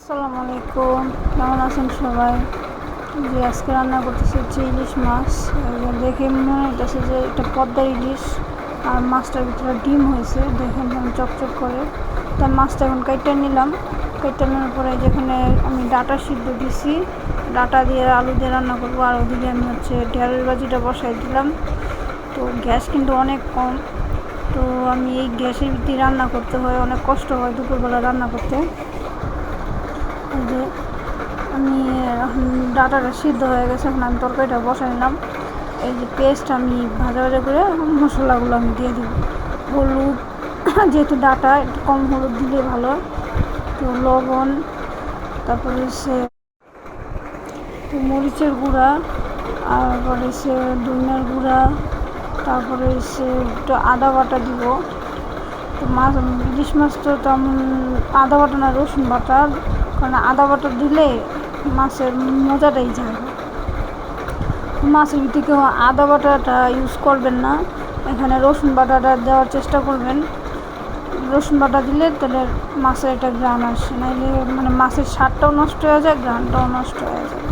আসসালামু আলাইকুম, কেমন আছেন সবাই? যে আজকে রান্না করতেছি হচ্ছে ইলিশ মাছ। দেখে মনে হইতেছে যে এটা পদ্মার ইলিশ, আর মাছটার ভিতরে ডিম হয়েছে, দেখেন যেমন চকচক করে। তার মাছটা এখন কাইটা নিলাম। কাইটা নেওয়ার পরে যেখানে আমি ডাটা সিদ্ধ দিছি, ডাটা দিয়ে আলু দিয়ে রান্না করবো, আর ওদিকে আমি হচ্ছে ঢেঁড়স ভাজিটা বসাই দিলাম। তো গ্যাস কিন্তু অনেক কম, তো আমি এই গ্যাসের ভিতরে রান্না করতে হয়, অনেক কষ্ট হয় দুপুরবেলা রান্না করতে। যে আমি ডাটাটা সিদ্ধ হয়ে গেছে, এখন আমি তরকারিটা বসাই নিলাম। এই যে পেস্ট আমি ভাজা ভাজা করে মশলাগুলো আমি দিয়ে দিব। হলুদ, যেহেতু ডাটা একটু কম হলুদ দিলে ভালো। তো লবণ, তারপরে হচ্ছে মরিচের গুঁড়া, তারপরে হচ্ছে ধনিয়ার গুঁড়া, তারপরে হচ্ছে একটু আদা বাটা দিব। তো মাছ, ইলিশ মাছ তো তেমন আদা বাটা না, রসুন বাটা, কারণ আদা বাটা দিলে মাছের মজাটাই যায়। মাছের ভিতরে কেউ আদা বাটাটা ইউজ করবেন না, এখানে রসুন বাটাটা দেওয়ার চেষ্টা করবেন। রসুন বাটা দিলে তাহলে মাছের একটা ঘ্রাণ আসে, নাইলে মানে মাছের স্বাদটাও নষ্ট হয়ে যায়, ঘ্রাণটাও নষ্ট হয়ে যায়।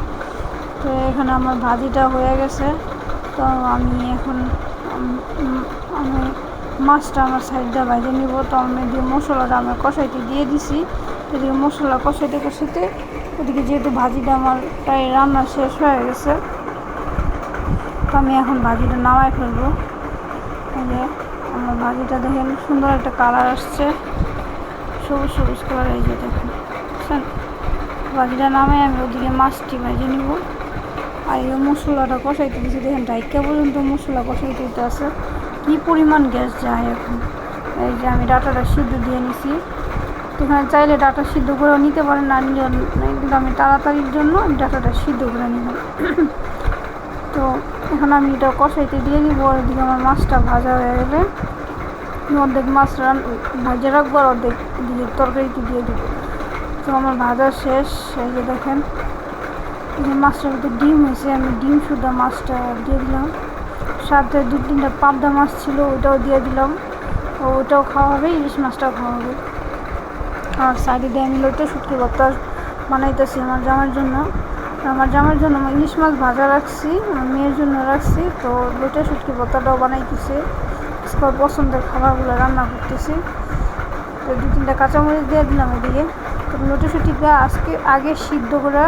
তো এখানে আমার ভাজিটা হয়ে গেছে। তো আমি এখন আমি মাছটা আমার সাইডটা ভাজে নিব। তো আমি দিয়ে মশলাটা আমার কষাইতে দিয়ে দিছি। এদিকে মশলা কষাইতে কষাইতে ওদিকে যেহেতু ভাজিটা আমার প্রায় রান্না শেষ হয়ে গেছে, তো আমি এখন ভাজিটা নামাই ফেলবো। এই যে আমার ভাজিটা দেখেন সুন্দর একটা কালার আসছে, সবুজ সবুজ কালার। এই যে দেখেন, বুঝছেন? ভাজিটা নামাই আমি ওদিকে মাছটি ভেজে নিব। আর এই মশলাটা কষাইতে দিয়েছি, দেখেন ডাইকা পর্যন্ত মশলা কষাইতে আছে। কী পরিমাণ গ্যাস যায় এখন। এই যে আমি ডাটাটা সিদ্ধ দিয়ে নিছি। এখানে চাইলে ডাটা সিদ্ধ করেও নিতে পারেন, না নিলে, কিন্তু আমি তাড়াতাড়ির জন্য আমি ডাটাটা সিদ্ধ করে নিলাম। তো এখন আমি এটা কষাইতে দিয়ে দিব। আর এদিকে আমার মাছটা ভাজা হয়ে গেলে অর্ধেক মাছ ভাজা রাখবো, আর অর্ধেক দিয়ে তরকারিতে দিয়ে দেবো। তো আমার ভাজা শেষ। এই যে দেখেন, এই যে মাছটার ভিতরে ডিম হয়েছে, আমি ডিম শুদ্ধ মাছটা দিয়ে দিলাম। সাথে 2-3টা পাবদা মাছ ছিল, ওইটাও দিয়ে দিলাম। ওইটাও খাওয়া হবে, ইলিশ মাছটাও খাওয়া হবে। আর সাইডে দিয়ে আমি লইটে শুটকি ভর্তা বানাইতেছি আমার জামাইয়ের জন্য। আমার জামাইয়ের জন্য ইলিশ মাছ ভাজা রাখছি, আমার মেয়ের জন্য রাখছি। তো লইটে শুটকি ভর্তাটাও বানাইতেছি, সবার পছন্দের খাবারগুলো রান্না করতেছি। তো 2-3টা কাঁচামরিচ দিয়ে দিলাম এদিকে। তো লইটে শুটকিটা আগে সিদ্ধ করে,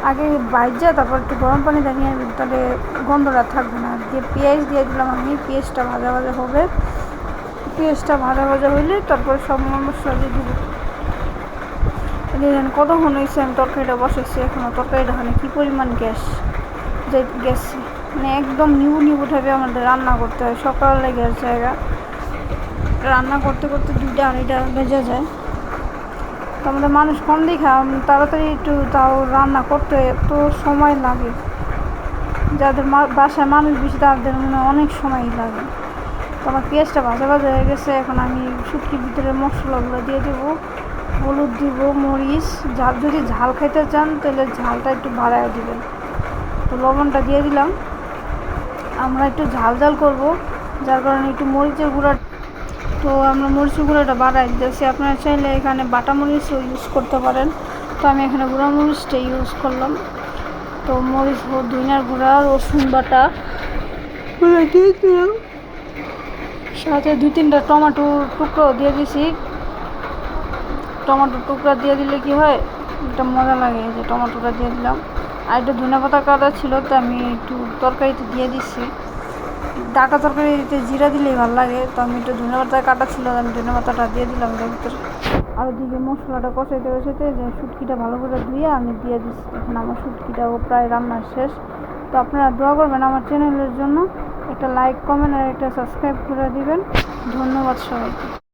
আগে বাইজা তারপর একটু গরম পানি দিয়ে, তাহলে গন্ধটা থাকবে না। দিয়ে পেঁয়াজ দিয়ে দিলাম আমি, পেঁয়াজটা ভাজা ভাজা হবে। পেঁয়াজটা ভাজা ভাজা হইলে তারপরে সব মশলা দিয়ে দিব। দেখেন কতক্ষণ হয়েছে আমি তরকারিটা বসেছি, এখনও তরকারিটা হয় কী পরিমাণ গ্যাস গেছে, মানে একদম নিউ উঠাবে আমাদের রান্না করতে হয়। সকালে গ্যাস জায়গা রান্না করতে করতে 2টা-2:30 বেজে যায়। তো আমাদের মানুষ কম দেখা তাড়াতাড়ি একটু তাও রান্না করতে এত সময় লাগে। যাদের বাসায় মানুষ বেশি তাদের মনে অনেক সময় লাগে। তো আমার পেঁয়াজটা ভাজা ভাজা হয়ে গেছে। এখন আমি শুটকির ভিতরে মশলাগুলো দিয়ে দেবো। হলুদ দিব, মরিচ, যদি ঝাল খাইতে চান তাহলে ঝালটা একটু বাড়ায় দিবেন। তো লবণটা দিয়ে দিলাম, আমরা একটু ঝাল ঝাল করবো, যার কারণে একটু মরিচের গুঁড়া। তো আমরা মরিচের গুঁড়াটা বাড়াই দিতেছি, আপনারা চাইলে এখানে বাটা মরিচও ইউজ করতে পারেন। তো আমি এখানে গুঁড়া মরিচটা ইউজ করলাম। তো মরিচ, ধনিয়ার গুঁড়া, রসুন বাটা দিয়ে দিলাম, সাথে 2-3টা টমেটোর টুকরো দিয়ে দিছি। টমেটোর টুকরা দিয়ে দিলে কি হয়, একটা মজা লাগে। যে টমেটোটা দিয়ে দিলাম, আর একটু ধনেপাতা কাটা ছিল, তো আমি একটু তরকারিতে দিয়ে দিচ্ছি। ডাটা তরকারিতে জিরা দিলেই ভালো লাগে, তো আমি একটু ধনেপাতা কাটা ছিল, আমি ধনেপাতাটা দিয়ে দিলাম এটার ভিতরে। আর ওদিকে মশলাটা কষাইতে কষাইতে যে শুটকিটা ভালো করে ধুয়ে আমি দিয়ে দিচ্ছি। এখন আমার শুটকিটাও প্রায় রান্না শেষ। তো আপনারা দোয়া করবেন আমার চ্যানেলের জন্য, একটা লাইক, কমেন্ট আর একটা সাবস্ক্রাইব করে দিবেন। ধন্যবাদ সবাইকে।